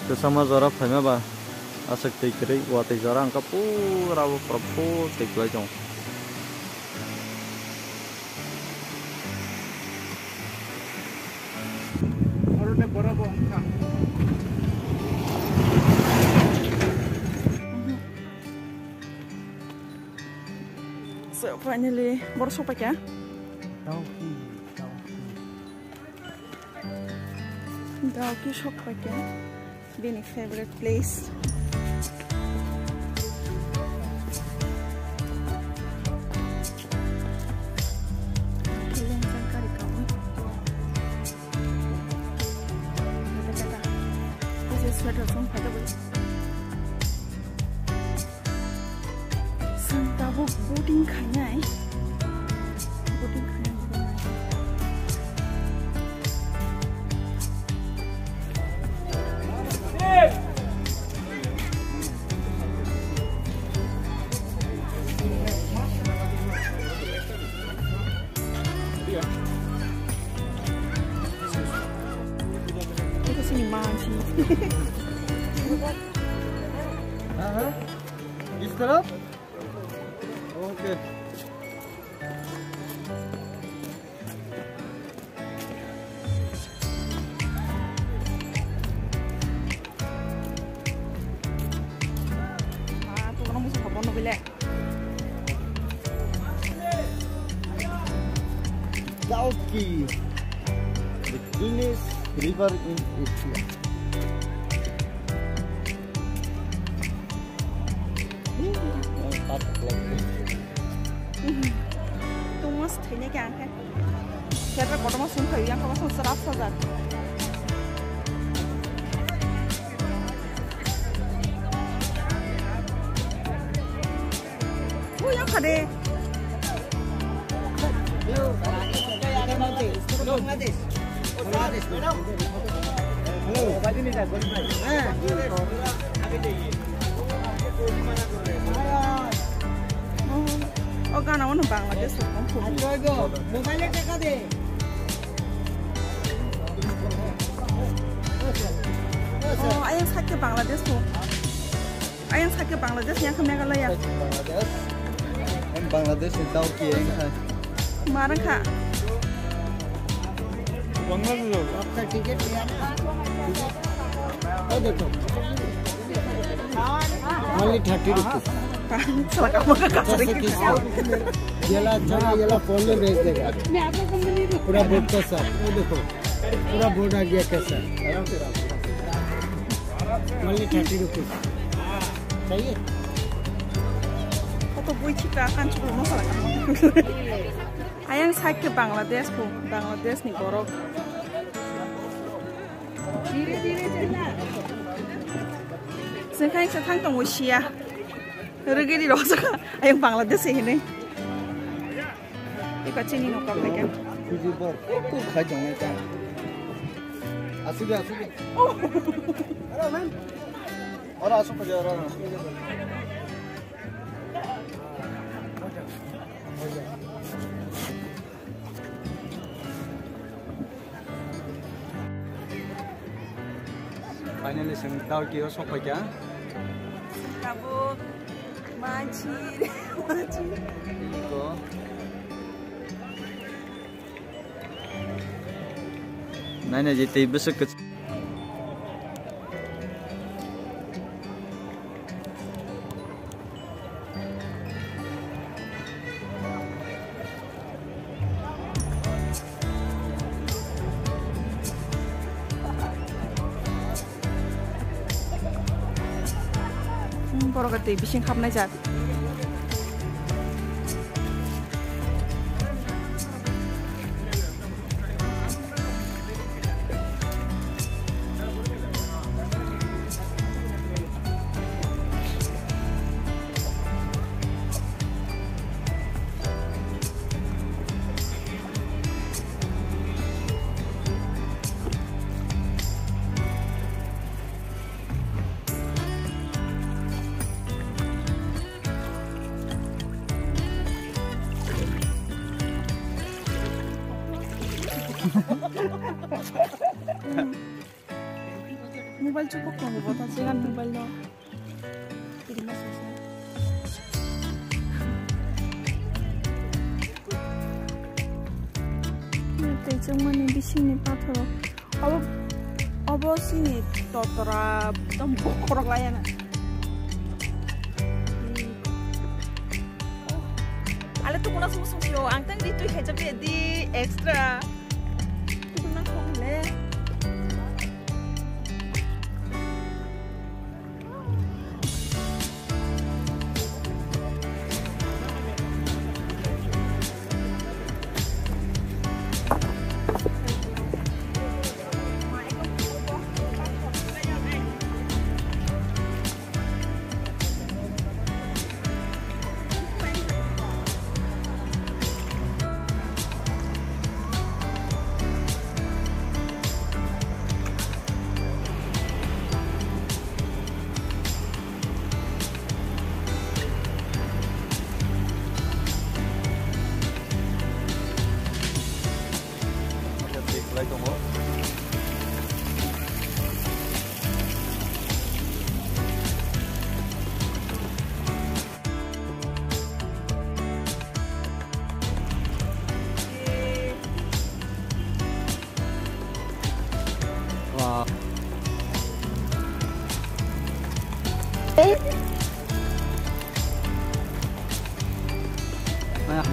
Kesama zara phai ba asak tei kiri watai zara angka pura prapo tei klai jong. So finally, baru sampai ya? Dowky sampai ya? Bini favorite place. Sweater from Padaway. Santa boating kanyai. Boating kanyai juga. Itu sini manci. इस तरफ okay tuh kan musuh apa mobilnya? Dowky, the cleanest river in Asia. Itu mas kayaknya kayak apa? Siapa kau mas sumpah yang kau masuk serap saja. Yang kade. Oh, karena orang Bangladesh tuh. Oh, ayang sakit Bangladesh tuh. Ayang sakit Bangladesh yang ke Meghalaya. Bangladesh itu Dowky yang है. Marah kak. Bangladesh. आपका टिकट लिया ना? ओ देखो. Only 30 rupees. Salah kamu kakak sedikit. ये फोन में भेज देगा पूरा बोर्ड का साथ वो देखो पूरा बोर्ड आ गया कैसा only 30 rupees चाहिए तो बोई चिका akan cukup masalah kamu. Ayang sakit Bangladesh bu, Bangladesh nih borok. Sekarang saya tang usia. Regeri rosa ayang Bangladesh ini. Ika cini nukap lagi. तुझे बहुत खूब खा जाऊंगा क्या आसुगे अरे मैम और आसु को जा रहा फाइनली जों दावकियाव सफैबाय Kamu manci. Nanya jadi besok ke. Baru kata bising kap najat. mobile cukup nggak buat hasilkan mobile lo. Jadi masih sih. Nanti cuma nih di sini pato. Apa sini totora tembok korok layanan. Ale tuh kuna susu sih, angtang di tuh kecap di extra. Tuh kuna kole.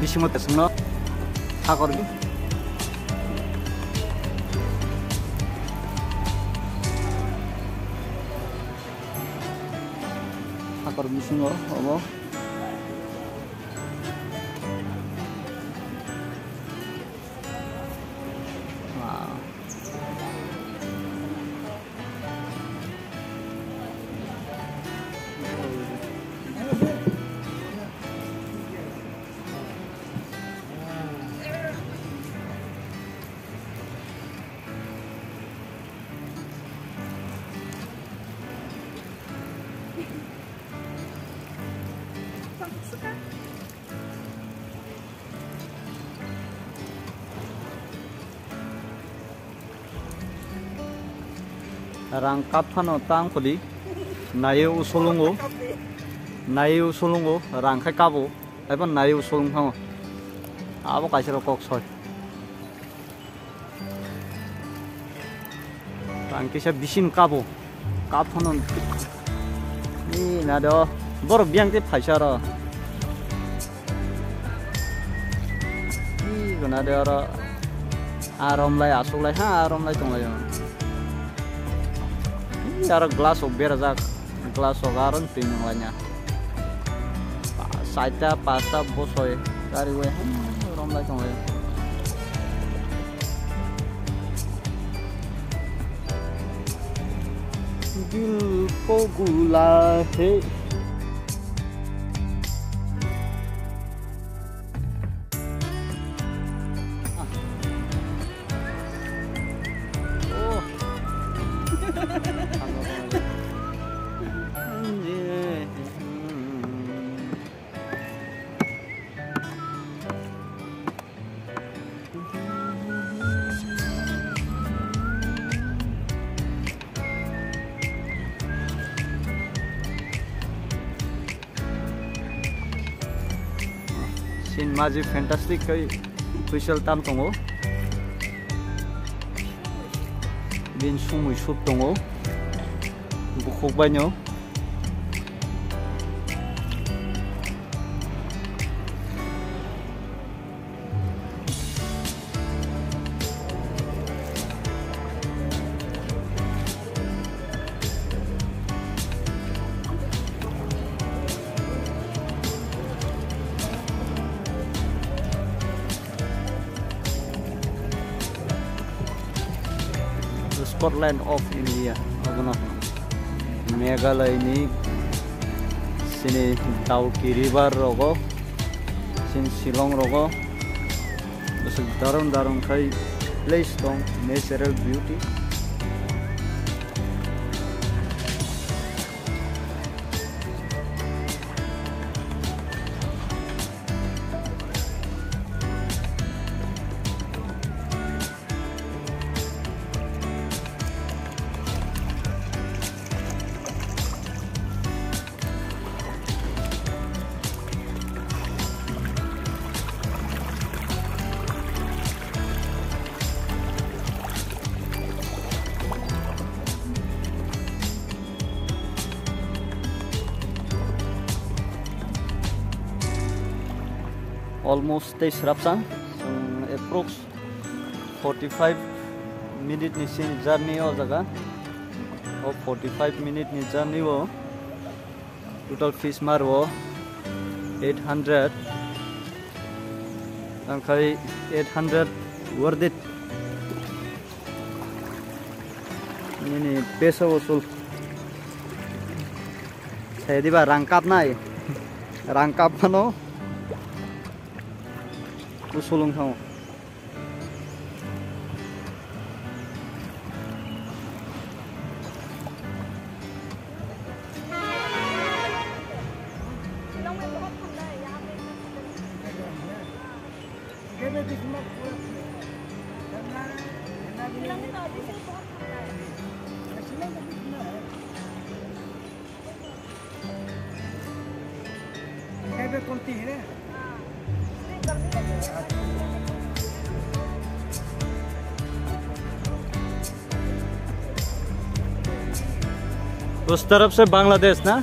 Bisi mo tesno hakor gi hakor bisi mo obo rangkap hano tang poli nayu usolungo rangkai kabo apa nayu usolung hano abo kasih rokok soy rangkai saya bisin kabo kap hano ini nado bor biang te paisara ini nado ara arom lai asuk lai ha arom lai tong lai cara gelas berazak gelas garan tinang lanya saita pasta bosoy dari we rom lai tong dil ko gula he Sin maji fantastic kai kuisal tam tongo bin sumui sup tongo bukhok banyo Scotland of India, Meghalaya ini sini Dowky River rogo, sini Shillong rogo, terus darum kai place dong natural beauty. almost stay serapsang approx 45 minute ni sin journey o jaga o 45 minute ni journey o total fees marwo 800 angkai 800 worth it ini peso usul saya diba rangkap nai rangkap mano usulung sama उस तरफ से बांग्लादेश ना